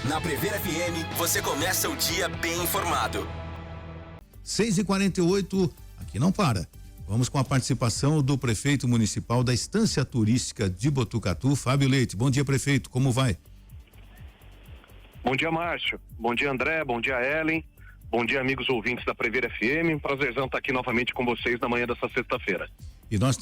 Na Prever FM, você começa o dia bem informado. 6h48, aqui não para. Vamos com a participação do prefeito municipal da Estância Turística de Botucatu, Fábio Leite. Bom dia, prefeito, como vai? Bom dia, Márcio. Bom dia, André. Bom dia, Ellen. Bom dia, amigos ouvintes da Prever FM. Prazerzão estar aqui novamente com vocês na manhã dessa sexta-feira. E nós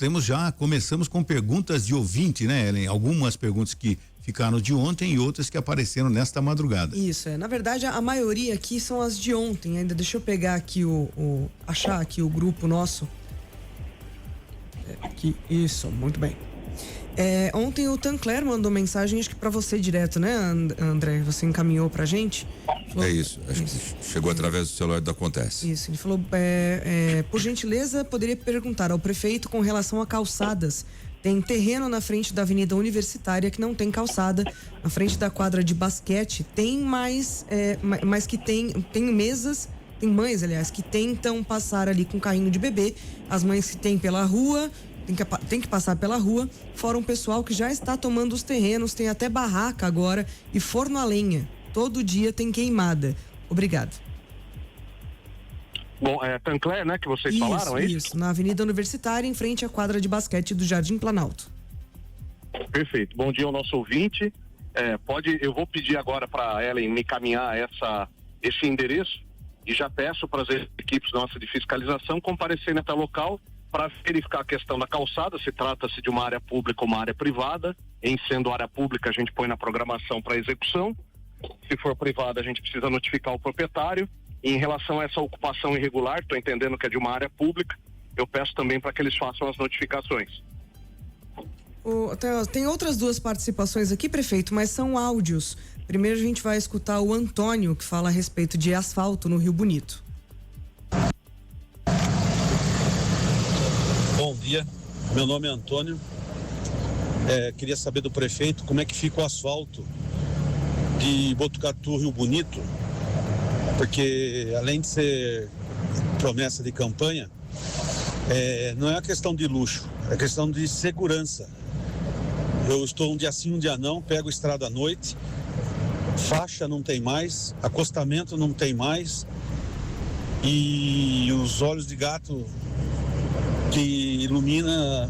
começamos com perguntas de ouvinte, né, Ellen? Algumas perguntas que ficaram de ontem e outras que apareceram nesta madrugada. Isso, na verdade a maioria aqui são as de ontem. Ainda deixa eu pegar aqui achar aqui o grupo nosso. Aqui, isso, muito bem. Ontem o Tancler mandou mensagem, acho que pra você direto, né, André? Você encaminhou pra gente. Falou, isso, acho que chegou através do celular do Acontece. Isso, ele falou, por gentileza, poderia perguntar ao prefeito com relação a calçadas. Tem terreno na frente da Avenida Universitária que não tem calçada, na frente da quadra de basquete tem mais que tem mesas, tem mães, aliás, que tentam passar ali com carrinho de bebê, as mães que tem pela rua, tem que passar pela rua, fora um pessoal que já está tomando os terrenos, tem até barraca agora e forno a lenha, todo dia tem queimada. Obrigado. Bom, Tancler, né, que vocês falaram, é isso? Isso, na Avenida Universitária, em frente à quadra de basquete do Jardim Planalto. Perfeito. Bom dia ao nosso ouvinte. Eu vou pedir agora para Ellen me encaminhar esse endereço e já peço para as equipes nossas de fiscalização comparecerem até o local para verificar a questão da calçada, se trata-se de uma área pública ou uma área privada. Em sendo área pública, a gente põe na programação para execução. Se for privada, a gente precisa notificar o proprietário. Em relação a essa ocupação irregular, estou entendendo que é de uma área pública, eu peço também para que eles façam as notificações. Tem outras duas participações aqui, prefeito, mas são áudios. Primeiro a gente vai escutar o Antônio, que fala a respeito de asfalto no Rio Bonito. Bom dia, meu nome é Antônio. Queria saber do prefeito como é que fica o asfalto de Botucatu, Rio Bonito, porque além de ser promessa de campanha, não é uma questão de luxo, é questão de segurança. Eu estou um dia sim, um dia não, pego estrada à noite, faixa não tem mais, acostamento não tem mais, e os olhos de gato que ilumina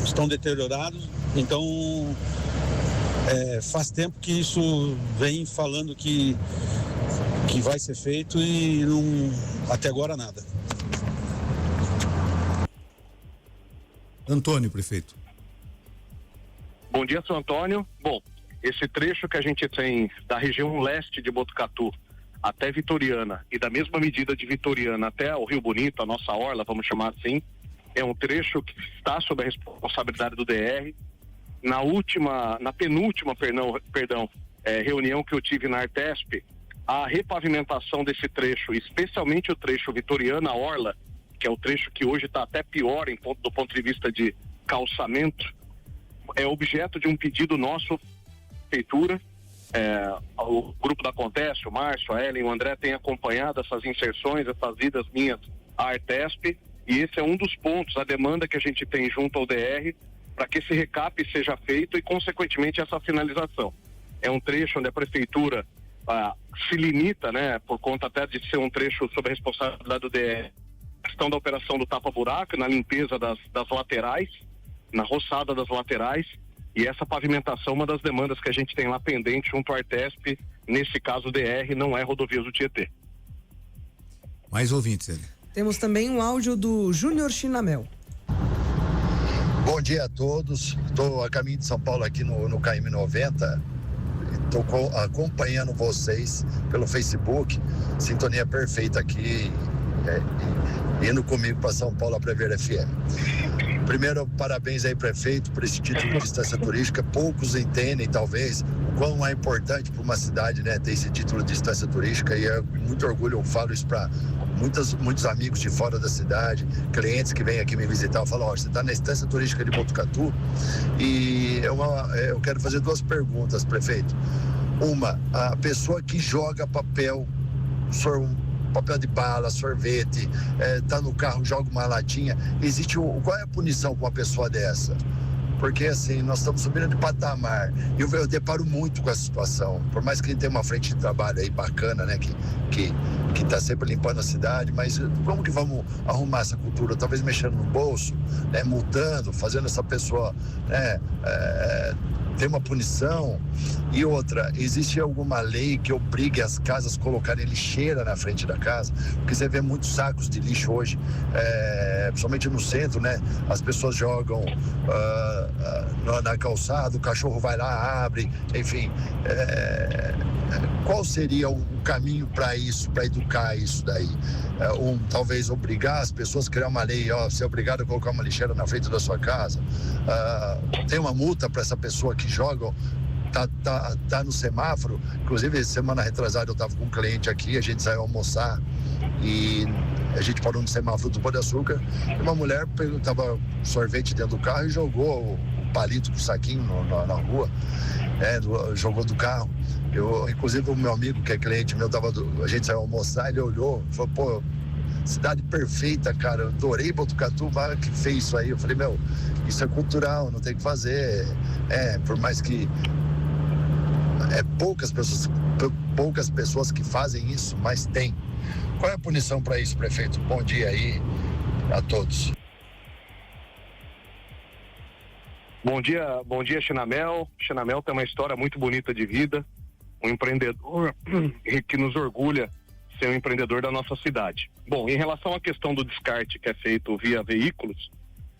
estão deteriorados. Então faz tempo que isso vem falando que vai ser feito e até agora nada. Antônio, prefeito. Bom dia, seu Antônio. Bom, esse trecho que a gente tem da região leste de Botucatu até Vitoriana e da mesma medida de Vitoriana até o Rio Bonito, a nossa orla, vamos chamar assim, é um trecho que está sob a responsabilidade do DR. Na penúltima reunião que eu tive na Artesp, a repavimentação desse trecho, especialmente o trecho Vitoriana-Orla, que é o trecho que hoje está até pior do ponto de vista de calçamento, é objeto de um pedido nosso, prefeitura. O grupo da Acontece, o Márcio, a Ellen, o André tem acompanhado essas inserções, essas idas minhas à Artesp, e esse é um dos pontos, a demanda que a gente tem junto ao DR, para que esse recap seja feito e, consequentemente, essa finalização. É um trecho onde a prefeitura se limita, né, por conta até de ser um trecho sob a responsabilidade do DR, a questão da operação do tapa-buraco, na limpeza das laterais, na roçada das laterais, e essa pavimentação, uma das demandas que a gente tem lá pendente junto ao Artesp, nesse caso DR, não é Rodovias do Tietê. Mais ouvintes, ele. Temos também um áudio do Júnior Chinamel. Bom dia a todos, estou a caminho de São Paulo aqui no KM 90, estou acompanhando vocês pelo Facebook, sintonia perfeita aqui, indo comigo para São Paulo a Prever FM. Primeiro, parabéns aí, prefeito, por esse título de distância turística. Poucos entendem, talvez, o quão é importante para uma cidade, né, ter esse título de distância turística, e é muito orgulho, eu falo isso para muitos amigos de fora da cidade, clientes que vêm aqui me visitar, eu falo, você está na distância turística de Botucatu, e eu quero fazer duas perguntas, prefeito. Uma, a pessoa que joga papel de bala, sorvete, tá no carro, joga uma latinha, qual é a punição para uma pessoa dessa? porque assim, nós estamos subindo de patamar. Eu deparo muito com essa situação, por mais que a gente tenha uma frente de trabalho aí bacana, né, que tá sempre limpando a cidade, mas como que vamos arrumar essa cultura? Talvez mexendo no bolso, né, multando, fazendo essa pessoa, né, ter uma punição. E outra, existe alguma lei que obrigue as casas a colocarem lixeira na frente da casa? Porque você vê muitos sacos de lixo hoje, principalmente no centro, né? As pessoas jogam na calçada, o cachorro vai lá, abre, enfim. Qual seria o caminho para isso, para educar isso daí? Talvez obrigar as pessoas a criar uma lei, ser obrigado a colocar uma lixeira na frente da sua casa. Tem uma multa para essa pessoa que joga, tá no semáforo. Inclusive, semana retrasada eu estava com um cliente aqui, a gente saiu almoçar e a gente parou no semáforo do Pão de Açúcar e uma mulher tava sorvete dentro do carro e jogou o palito com o saquinho na rua, jogou do carro. Inclusive o meu amigo, que é cliente meu, a gente saiu almoçar, ele olhou e falou, pô, cidade perfeita, cara, eu adorei Botucatu, que fez isso aí. Eu falei, isso é cultural, não tem o que fazer. Por mais que poucas pessoas que fazem isso, mas tem. Qual é a punição para isso, prefeito? Bom dia aí a todos. Bom dia, Xinamel. Xinamel tem uma história muito bonita de vida, um empreendedor que nos orgulha ser um empreendedor da nossa cidade. Bom, em relação à questão do descarte que é feito via veículos,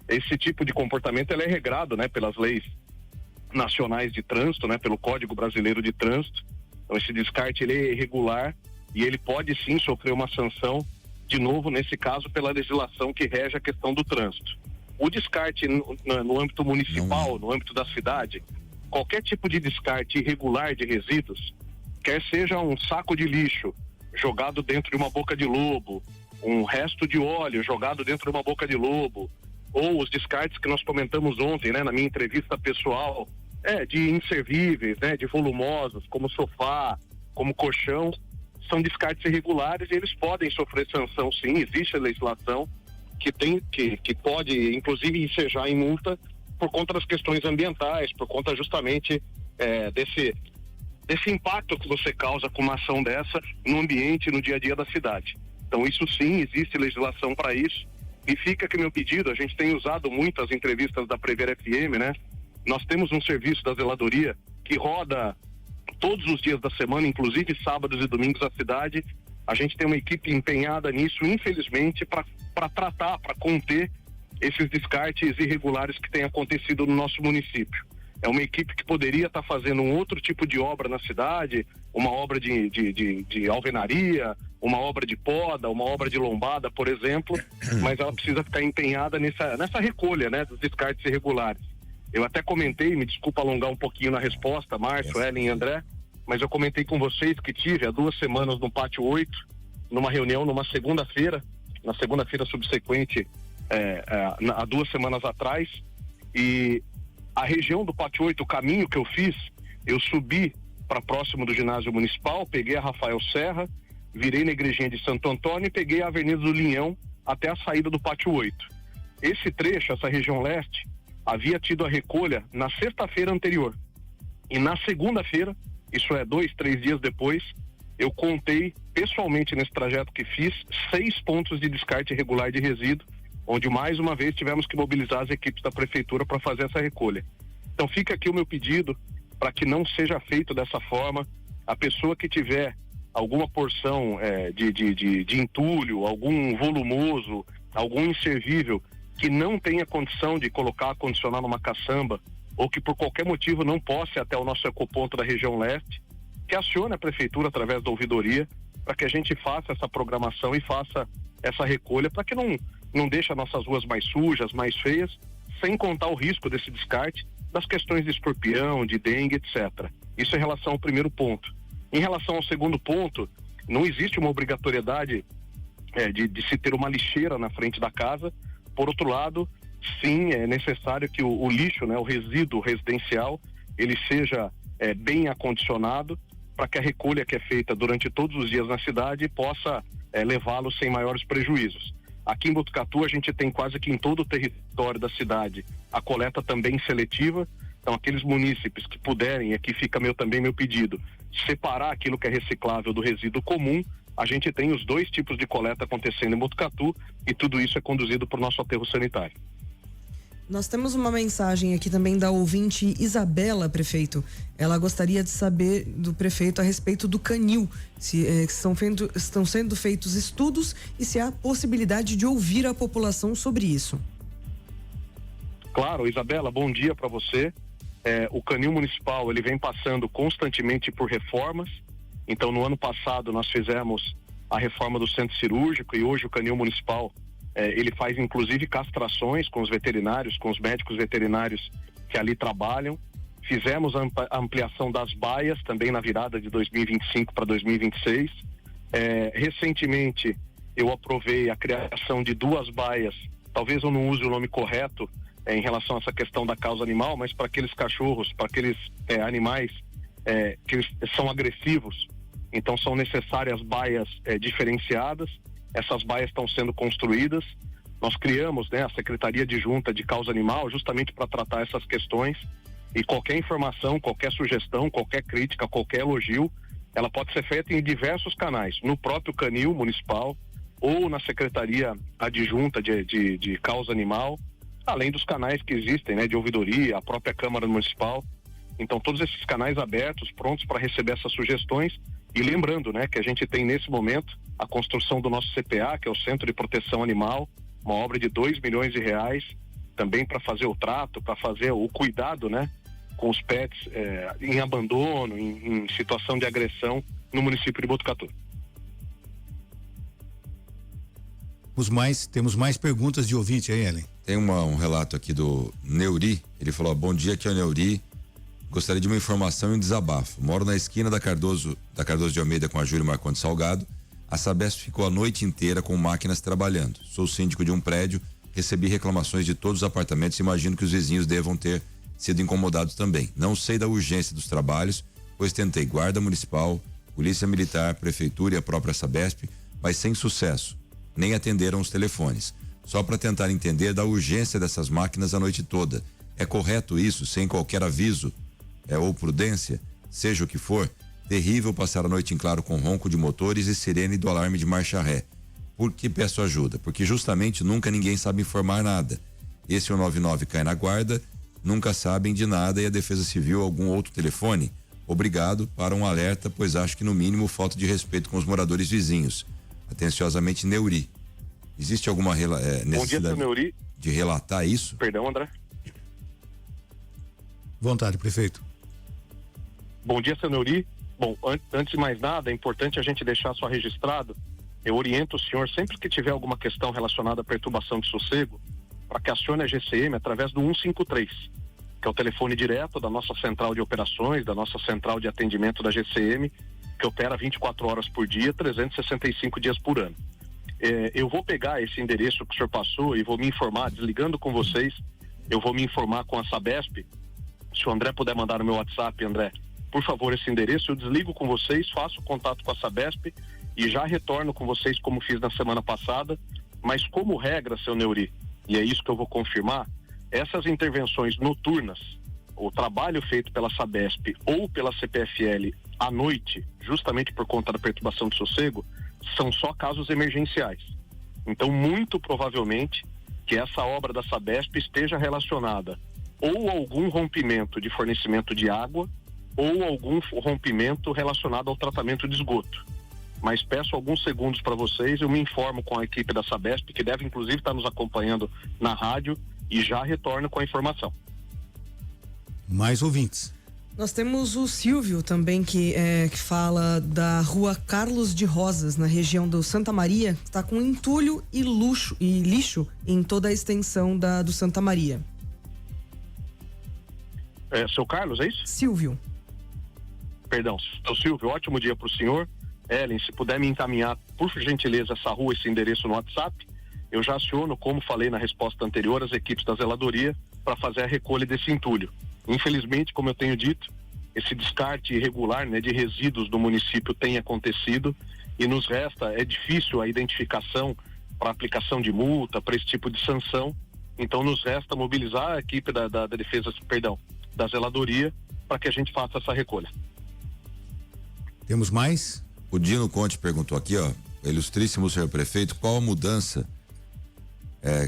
esse tipo de comportamento ele é regrado, né, pelas leis nacionais de trânsito, né, pelo Código Brasileiro de Trânsito. Então esse descarte ele é irregular e ele pode sim sofrer uma sanção, de novo nesse caso pela legislação que rege a questão do trânsito. O descarte no âmbito municipal, no âmbito da cidade, qualquer tipo de descarte irregular de resíduos, quer seja um saco de lixo jogado dentro de uma boca de lobo, um resto de óleo jogado dentro de uma boca de lobo, ou os descartes que nós comentamos ontem, né, na minha entrevista pessoal, de inservíveis, né, de volumosos, como sofá, como colchão, são descartes irregulares e eles podem sofrer sanção, sim. Existe a legislação que pode, inclusive, ensejar em multa por conta das questões ambientais, por conta justamente desse impacto que você causa com uma ação dessa no ambiente, no dia a dia da cidade. Então, isso sim, existe legislação para isso. E fica aqui meu pedido, a gente tem usado muito as entrevistas da Prever FM, né? Nós temos um serviço da zeladoria que roda todos os dias da semana, inclusive sábados e domingos na cidade. A gente tem uma equipe empenhada nisso, infelizmente, para tratar, para conter esses descartes irregulares que têm acontecido no nosso município. É uma equipe que poderia estar fazendo um outro tipo de obra na cidade, uma obra de alvenaria, uma obra de poda, uma obra de lombada, por exemplo, mas ela precisa ficar empenhada nessa recolha, né, dos descartes irregulares. Eu até comentei, me desculpa alongar um pouquinho na resposta, Márcio, Ellen e André, mas eu comentei com vocês que tive há 2 semanas no Pátio 8, numa reunião, na segunda-feira subsequente, há 2 semanas atrás, e a região do Pátio 8, o caminho que eu fiz, eu subi para próximo do ginásio municipal, peguei a Rafael Serra, virei na igrejinha de Santo Antônio e peguei a Avenida do Linhão até a saída do Pátio 8. Esse trecho, essa região leste, havia tido a recolha na sexta-feira anterior. E na segunda-feira, isso é 2, 3 dias depois, eu contei pessoalmente nesse trajeto que fiz 6 pontos de descarte irregular de resíduo, onde mais uma vez tivemos que mobilizar as equipes da prefeitura para fazer essa recolha. Então fica aqui o meu pedido para que não seja feito dessa forma. A pessoa que tiver alguma porção de entulho, algum volumoso, algum inservível que não tenha condição de condicionar numa caçamba ou que por qualquer motivo não possa ir até o nosso ecoponto da região leste, que acione a prefeitura através da ouvidoria para que a gente faça essa programação e faça essa recolha para que não deixe as nossas ruas mais sujas, mais feias, sem contar o risco desse descarte das questões de escorpião, de dengue, etc. Isso em relação ao primeiro ponto. Em relação ao segundo ponto, não existe uma obrigatoriedade de se ter uma lixeira na frente da casa. Por outro lado, sim, é necessário que o lixo, né, o resíduo residencial, ele seja bem acondicionado para que a recolha que é feita durante todos os dias na cidade possa levá-lo sem maiores prejuízos. Aqui em Botucatu a gente tem quase que em todo o território da cidade a coleta também seletiva. Então aqueles munícipes que puderem, aqui fica também meu pedido, separar aquilo que é reciclável do resíduo comum. A gente tem os 2 tipos de coleta acontecendo em Botucatu e tudo isso é conduzido por nosso aterro sanitário. Nós temos uma mensagem aqui também da ouvinte Isabela, prefeito. Ela gostaria de saber do prefeito a respeito do canil, se estão sendo feitos estudos e se há possibilidade de ouvir a população sobre isso. Claro, Isabela, bom dia para você. O canil municipal, ele vem passando constantemente por reformas. Então, no ano passado, nós fizemos a reforma do centro cirúrgico e hoje o canil municipal, ele faz inclusive castrações com os veterinários, com os médicos veterinários que ali trabalham. Fizemos a ampliação das baias também na virada de 2025 para 2026. Recentemente, eu aprovei a criação de 2 baias. Talvez eu não use o nome correto em relação a essa questão da causa animal, mas para aqueles cachorros, para aqueles animais que eles são agressivos, então são necessárias baias diferenciadas. Essas baias estão sendo construídas. Nós criamos, a Secretaria Adjunta de Causa Animal justamente para tratar essas questões, e qualquer informação, qualquer sugestão, qualquer crítica, qualquer elogio, ela pode ser feita em diversos canais, no próprio canil municipal ou na Secretaria Adjunta de Causa Animal, além dos canais que existem, de ouvidoria, a própria Câmara Municipal. Então, todos esses canais abertos, prontos para receber essas sugestões. E lembrando, que a gente tem nesse momento a construção do nosso CPA, que é o Centro de Proteção Animal, uma obra de R$2 milhões, também para fazer o trato, para fazer o cuidado, com os pets em abandono, em situação de agressão no município de Botucatu. Temos mais perguntas de ouvinte aí, Ellen. Tem um relato aqui do Neuri. Ele falou: bom dia, aqui é o Neuri. Gostaria de uma informação e um desabafo. Moro na esquina da Cardoso de Almeida com a Júlio Marcondes Salgado. A Sabesp ficou a noite inteira com máquinas trabalhando. Sou síndico de um prédio, recebi reclamações de todos os apartamentos. Imagino que os vizinhos devam ter sido incomodados também. Não sei da urgência dos trabalhos, pois tentei Guarda Municipal, Polícia Militar, Prefeitura e a própria Sabesp, mas sem sucesso. Nem atenderam os telefones. Só para tentar entender da urgência dessas máquinas a noite toda. É correto isso, sem qualquer aviso? Ou prudência? Seja o que for, terrível passar a noite em claro com ronco de motores e sirene do alarme de marcha ré. Por que peço ajuda? Porque justamente nunca ninguém sabe informar nada. Esse 199 cai na guarda, nunca sabem de nada e a Defesa Civil algum outro telefone? Obrigado para um alerta, pois acho que no mínimo falta de respeito com os moradores vizinhos. Atenciosamente, Neuri. Existe alguma necessidade de relatar isso? Perdão, André. Vontade, prefeito. Bom dia, seu Neuri. Bom, antes de mais nada, é importante a gente deixar só registrado. Eu oriento o senhor, sempre que tiver alguma questão relacionada à perturbação de sossego, para que acione a GCM através do 153, que é o telefone direto da nossa central de operações, da nossa central de atendimento da GCM, que opera 24 horas por dia, 365 dias por ano. Eu vou pegar esse endereço que o senhor passou e vou me informar, desligando com vocês, eu vou me informar com a Sabesp. Se o André puder mandar no meu WhatsApp, André, por favor, esse endereço, eu desligo com vocês, faço contato com a Sabesp e já retorno com vocês como fiz na semana passada, mas como regra, seu Neuri, e é isso que eu vou confirmar, essas intervenções noturnas, o trabalho feito pela Sabesp ou pela CPFL à noite, justamente por conta da perturbação de sossego, são só casos emergenciais. Então, muito provavelmente que essa obra da Sabesp esteja relacionada ou a algum rompimento de fornecimento de água ou algum rompimento relacionado ao tratamento de esgoto. Mas peço alguns segundos para vocês, eu me informo com a equipe da Sabesp, que deve inclusive estar nos acompanhando na rádio, e já retorno com a informação. Mais ouvintes. Nós temos o Silvio também, que fala da rua Carlos de Rosas, na região do Santa Maria, que está com entulho e lixo em toda a extensão do Santa Maria. Seu Carlos, é isso? Silvio. Perdão, seu Silvio, ótimo dia para o senhor. Ellen, se puder me encaminhar, por gentileza, essa rua, esse endereço no WhatsApp, eu já aciono, como falei na resposta anterior, as equipes da zeladoria para fazer a recolha desse entulho. Infelizmente, como eu tenho dito, esse descarte irregular, de resíduos do município tem acontecido e nos resta, é difícil a identificação para aplicação de multa, para esse tipo de sanção. Então nos resta mobilizar a equipe da defesa, da zeladoria, para que a gente faça essa recolha. Temos mais? O Dino Conte perguntou aqui, ó, ilustríssimo senhor prefeito, qual a mudança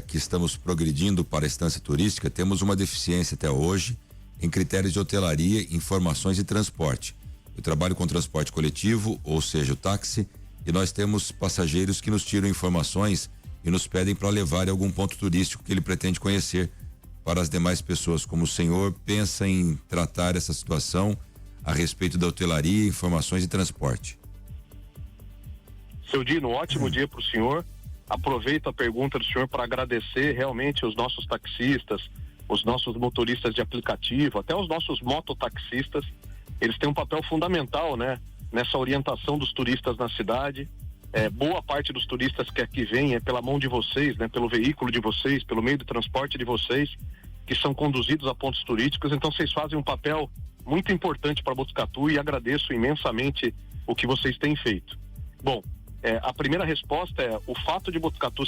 que estamos progredindo para a instância turística? Temos uma deficiência até hoje em critérios de hotelaria, informações e transporte. Eu trabalho com transporte coletivo, ou seja, o táxi, e nós temos passageiros que nos tiram informações e nos pedem para levar em algum ponto turístico que ele pretende conhecer para as demais pessoas. Como o senhor pensa em tratar essa situação a respeito da hotelaria, informações e transporte? Seu Dino, ótimo dia para o senhor. Aproveito a pergunta do senhor para agradecer realmente os nossos taxistas, os nossos motoristas de aplicativo, até os nossos mototaxistas. Eles têm um papel fundamental, né, nessa orientação dos turistas na cidade. Boa parte dos turistas que aqui vêm é pela mão de vocês, né, pelo veículo de vocês, pelo meio de transporte de vocês, que são conduzidos a pontos turísticos. Então vocês fazem um papel muito importante para Botucatu e agradeço imensamente o que vocês têm feito. Bom, a primeira resposta é o fato de Botucatu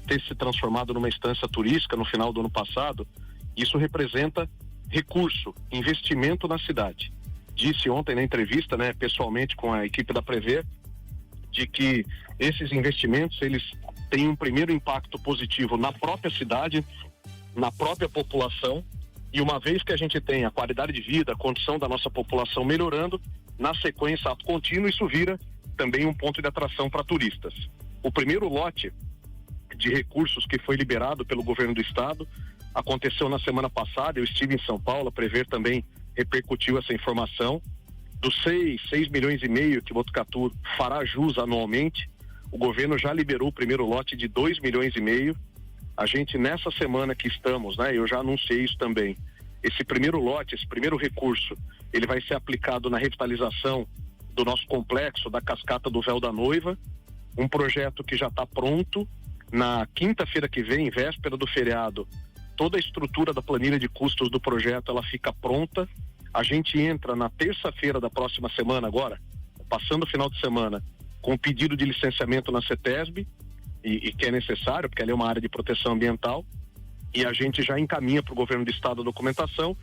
ter se transformado numa instância turística no final do ano passado. Isso representa recurso, investimento na cidade. Disse ontem na entrevista, né, pessoalmente com a equipe da Prever, de que esses investimentos, eles têm um primeiro impacto positivo na própria cidade, na própria população, e uma vez que a gente tem a qualidade de vida, a condição da nossa população melhorando, na sequência ato contínuo, isso vira também um ponto de atração para turistas. O primeiro lote de recursos que foi liberado pelo governo do estado aconteceu na semana passada. Eu estive em São Paulo, a Prever também repercutiu essa informação. Dos 6 milhões e meio que Botucatu fará jus anualmente, o governo já liberou o primeiro lote de 2 milhões e meio. A gente, nessa semana que estamos, né, eu já anunciei isso também, esse primeiro lote, esse primeiro recurso, ele vai ser aplicado na revitalização do nosso complexo da Cascata do Véu da Noiva, um projeto que já está pronto. Na quinta-feira que vem, véspera do feriado, toda a estrutura da planilha de custos do projeto, ela fica pronta. A gente entra na terça-feira da próxima semana agora, passando o final de semana, com o pedido de licenciamento na CETESB, e que é necessário, porque ali é uma área de proteção ambiental, e a gente já encaminha para o governo do estado a documentação,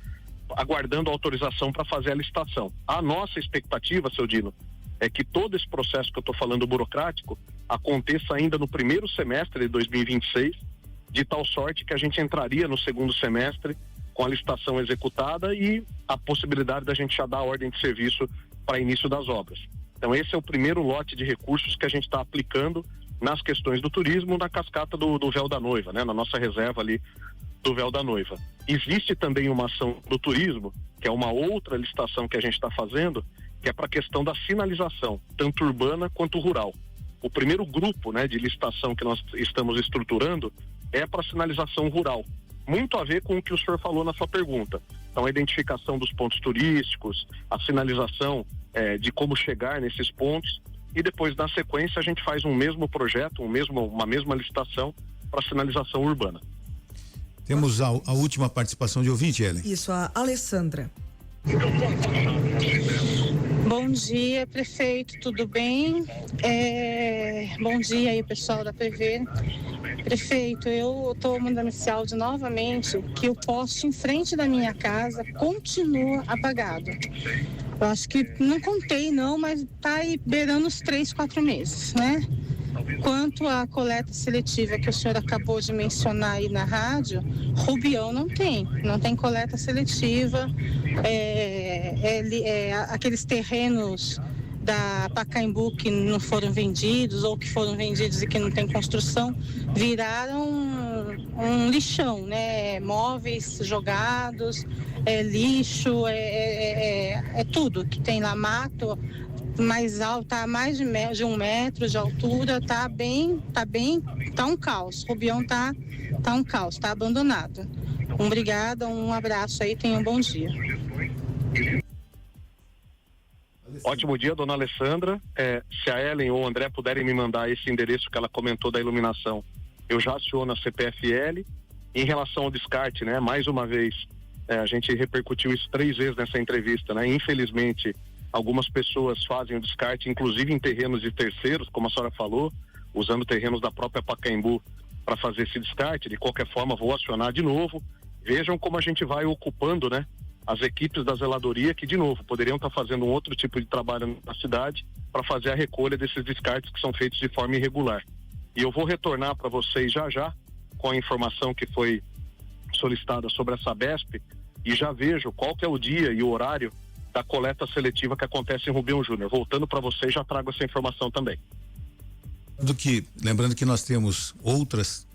aguardando a autorização para fazer a licitação. A nossa expectativa, seu Dino, é que todo esse processo que eu estou falando burocrático aconteça ainda no primeiro semestre de 2026, de tal sorte que a gente entraria no segundo semestre com a licitação executada e a possibilidade da gente já dar a ordem de serviço para início das obras. Então esse é o primeiro lote de recursos que a gente está aplicando nas questões do turismo na Cascata do Véu da Noiva, né? Na nossa reserva ali do Véu da Noiva. Existe também uma ação do turismo, que é uma outra licitação que a gente está fazendo, que é para a questão da sinalização, tanto urbana quanto rural. O primeiro grupo, né, de licitação que nós estamos estruturando é para sinalização rural. Muito a ver com o que o senhor falou na sua pergunta. Então, a identificação dos pontos turísticos, a sinalização de como chegar nesses pontos, e depois, na sequência, a gente faz um mesmo projeto, uma mesma licitação para sinalização urbana. Temos a última participação de ouvinte, Ellen. Isso, a Alessandra. Bom dia, prefeito, tudo bem? Bom dia aí, pessoal da PV. Prefeito, eu estou mandando esse áudio novamente, que o poste em frente da minha casa continua apagado. Eu acho que não contei não, mas está aí beirando os 3-4 meses, né? Quanto à coleta seletiva que o senhor acabou de mencionar aí na rádio, Rubião não tem coleta seletiva, aqueles terrenos da Pacaembu que não foram vendidos ou que foram vendidos e que não tem construção, viraram um lixão, né? Móveis jogados, lixo, tudo que tem lá, mato mais alto, tá a mais de 1 metro de altura, tá um caos. Rubião tá um caos, tá abandonado. Obrigada, um abraço aí, tenham um bom dia. Ótimo dia, dona Alessandra. Se a Ellen ou o André puderem me mandar esse endereço que ela comentou da iluminação, eu já aciono a CPFL. Em relação ao descarte, né, mais uma vez, a gente repercutiu isso 3 vezes nessa entrevista, né? Infelizmente, algumas pessoas fazem o descarte, inclusive em terrenos de terceiros, como a senhora falou. usando terrenos da própria Pacaembu para fazer esse descarte. De qualquer forma, vou acionar de novo. Vejam como a gente vai ocupando, né, as equipes da zeladoria que, de novo, poderiam estar fazendo um outro tipo de trabalho na cidade para fazer a recolha desses descartes que são feitos de forma irregular. E eu vou retornar para vocês já com a informação que foi solicitada sobre a Sabesp, e já vejo qual que é o dia e o horário da coleta seletiva que acontece em Rubião Júnior. Voltando para vocês, já trago essa informação também. Lembrando que nós temos outras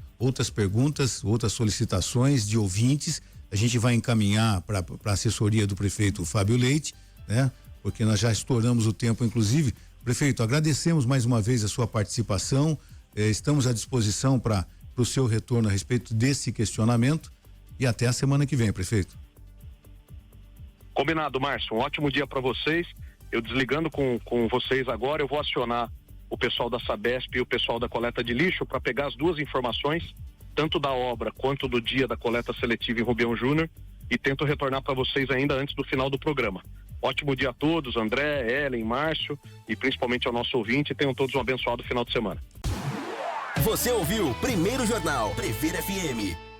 perguntas, outras solicitações de ouvintes. A gente vai encaminhar para a assessoria do prefeito Fábio Leite, né? Porque nós já estouramos o tempo, inclusive. Prefeito, agradecemos mais uma vez a sua participação. Estamos à disposição para o seu retorno a respeito desse questionamento, e até a semana que vem, prefeito. Combinado, Márcio. Um ótimo dia para vocês. Eu desligando com vocês agora, eu vou acionar o pessoal da Sabesp e o pessoal da coleta de lixo para pegar as duas informações, tanto da obra quanto do dia da coleta seletiva em Rubião Júnior, e tento retornar para vocês ainda antes do final do programa. Ótimo dia a todos, André, Ellen, Márcio, e principalmente ao nosso ouvinte. Tenham todos um abençoado final de semana. Você ouviu Primeiro Jornal Prefeito FM.